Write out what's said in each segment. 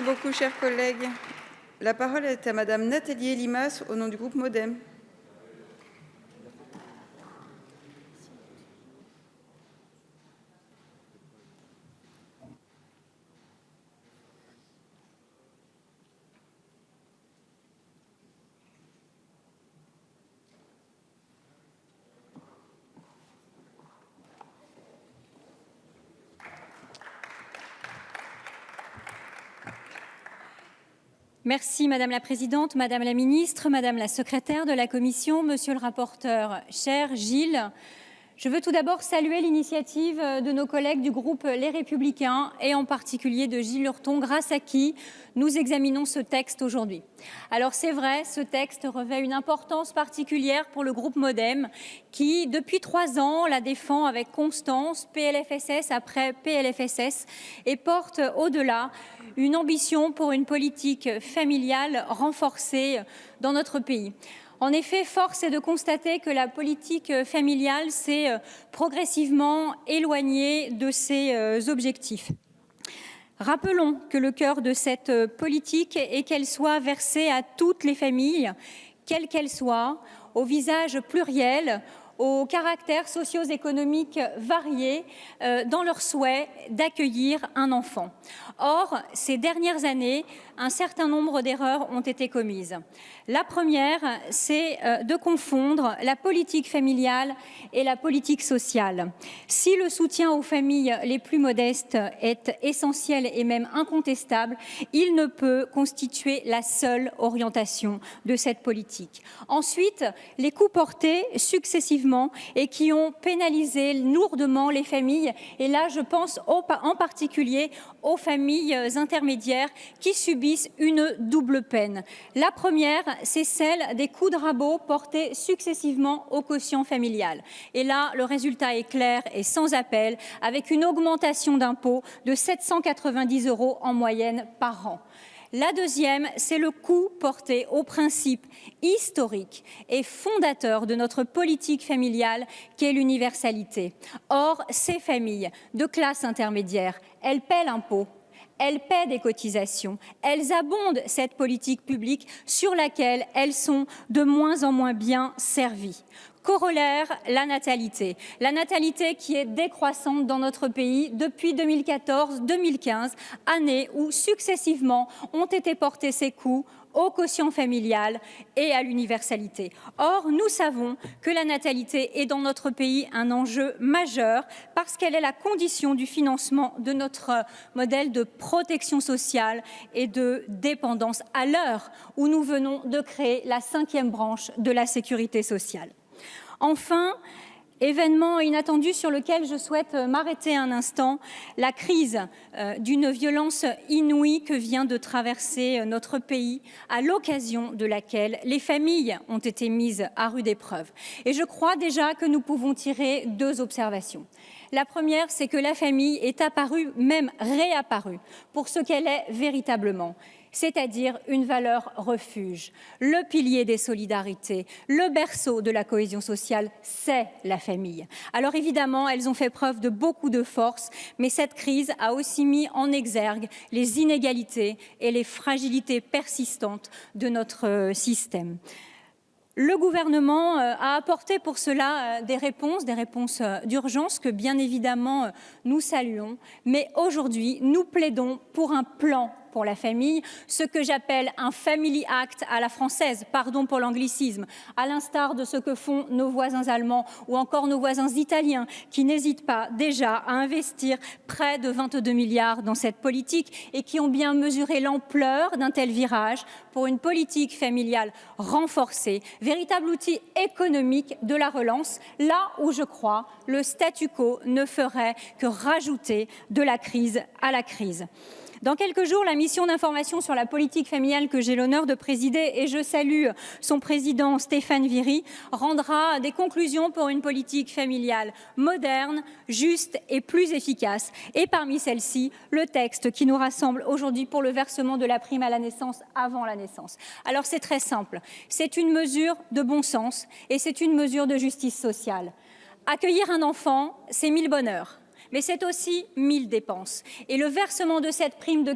beaucoup, chers collègues. La parole est à Madame Nathalie Elimas, au nom du groupe MoDem. Merci Madame la Présidente, Madame la Ministre, Madame la Secrétaire de la Commission, Monsieur le rapporteur, cher Gilles. Je veux tout d'abord saluer l'initiative de nos collègues du groupe Les Républicains et en particulier de Gilles Lurton, grâce à qui nous examinons ce texte aujourd'hui. Alors c'est vrai, ce texte revêt une importance particulière pour le groupe MoDem qui, depuis 3 ans, la défend avec constance, PLFSS après PLFSS, et porte au-delà une ambition pour une politique familiale renforcée dans notre pays. En effet, force est de constater que la politique familiale s'est progressivement éloignée de ses objectifs. Rappelons que le cœur de cette politique est qu'elle soit versée à toutes les familles, quelles qu'elles soient, au visage pluriel, au caractère socio-économique varié dans leur souhait d'accueillir un enfant. Or, ces dernières années, un certain nombre d'erreurs ont été commises. La première, c'est de confondre la politique familiale et la politique sociale. Si le soutien aux familles les plus modestes est essentiel et même incontestable, il ne peut constituer la seule orientation de cette politique. Ensuite, les coûts portés successivement et qui ont pénalisé lourdement les familles, et là je pense en particulier aux familles intermédiaires qui subissent une double peine. La première, c'est celle des coups de rabot portés successivement au quotient familial. Et là, le résultat est clair et sans appel, avec une augmentation d'impôts de 790 € en moyenne par an. La deuxième, c'est le coup porté au principe historique et fondateur de notre politique familiale qu'est l'universalité. Or, ces familles de classe intermédiaire, elles paient l'impôt, elles paient des cotisations, elles abondent cette politique publique sur laquelle elles sont de moins en moins bien servies. Corollaire, la natalité. La natalité qui est décroissante dans notre pays depuis 2014-2015, année où successivement ont été portés ces coûts au quotient familial et à l'universalité. Or, nous savons que la natalité est dans notre pays un enjeu majeur parce qu'elle est la condition du financement de notre modèle de protection sociale et de dépendance à l'heure où nous venons de créer la 5e branche de la sécurité sociale. Enfin, événement inattendu sur lequel je souhaite m'arrêter un instant, la crise d'une violence inouïe que vient de traverser notre pays, à l'occasion de laquelle les familles ont été mises à rude épreuve. Et je crois déjà que nous pouvons tirer 2 observations. La première, c'est que la famille est apparue, même réapparue, pour ce qu'elle est véritablement, c'est-à-dire une valeur refuge, le pilier des solidarités, le berceau de la cohésion sociale, c'est la famille. Alors évidemment, elles ont fait preuve de beaucoup de force, mais cette crise a aussi mis en exergue les inégalités et les fragilités persistantes de notre système. Le gouvernement a apporté pour cela des réponses d'urgence que bien évidemment nous saluons, mais aujourd'hui nous plaidons pour un plan pour la famille, ce que j'appelle un Family Act à la française, pardon pour l'anglicisme, à l'instar de ce que font nos voisins allemands ou encore nos voisins italiens qui n'hésitent pas déjà à investir près de 22 milliards dans cette politique et qui ont bien mesuré l'ampleur d'un tel virage pour une politique familiale renforcée, véritable outil économique de la relance, là où je crois le statu quo ne ferait que rajouter de la crise à la crise. Dans quelques jours, la mission d'information sur la politique familiale que j'ai l'honneur de présider, et je salue son président Stéphane Viry, rendra des conclusions pour une politique familiale moderne, juste et plus efficace. Et parmi celles-ci, le texte qui nous rassemble aujourd'hui pour le versement de la prime à la naissance avant la naissance. Alors c'est très simple, c'est une mesure de bon sens et c'est une mesure de justice sociale. Accueillir un enfant, c'est 1000 bonheurs. mais c'est aussi 1000 dépenses. Et le versement de cette prime de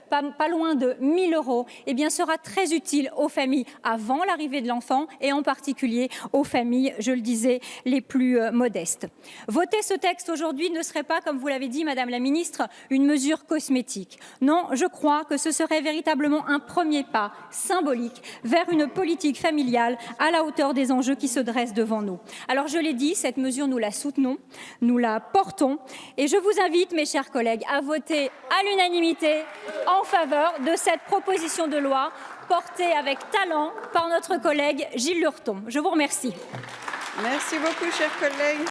pas loin de 1000 €, eh bien, sera très utile aux familles avant l'arrivée de l'enfant et en particulier aux familles, je le disais, les plus modestes. Voter ce texte aujourd'hui ne serait pas, comme vous l'avez dit, Madame la Ministre, une mesure cosmétique. Non, je crois que ce serait véritablement un premier pas symbolique vers une politique familiale à la hauteur des enjeux qui se dressent devant nous. Alors, je l'ai dit, cette mesure, nous la soutenons, nous la portons et je vous invite, mes chers collègues, à voter à l'unanimité en faveur de cette proposition de loi portée avec talent par notre collègue Gilles Lurton. Je vous remercie. Merci beaucoup, chers collègues.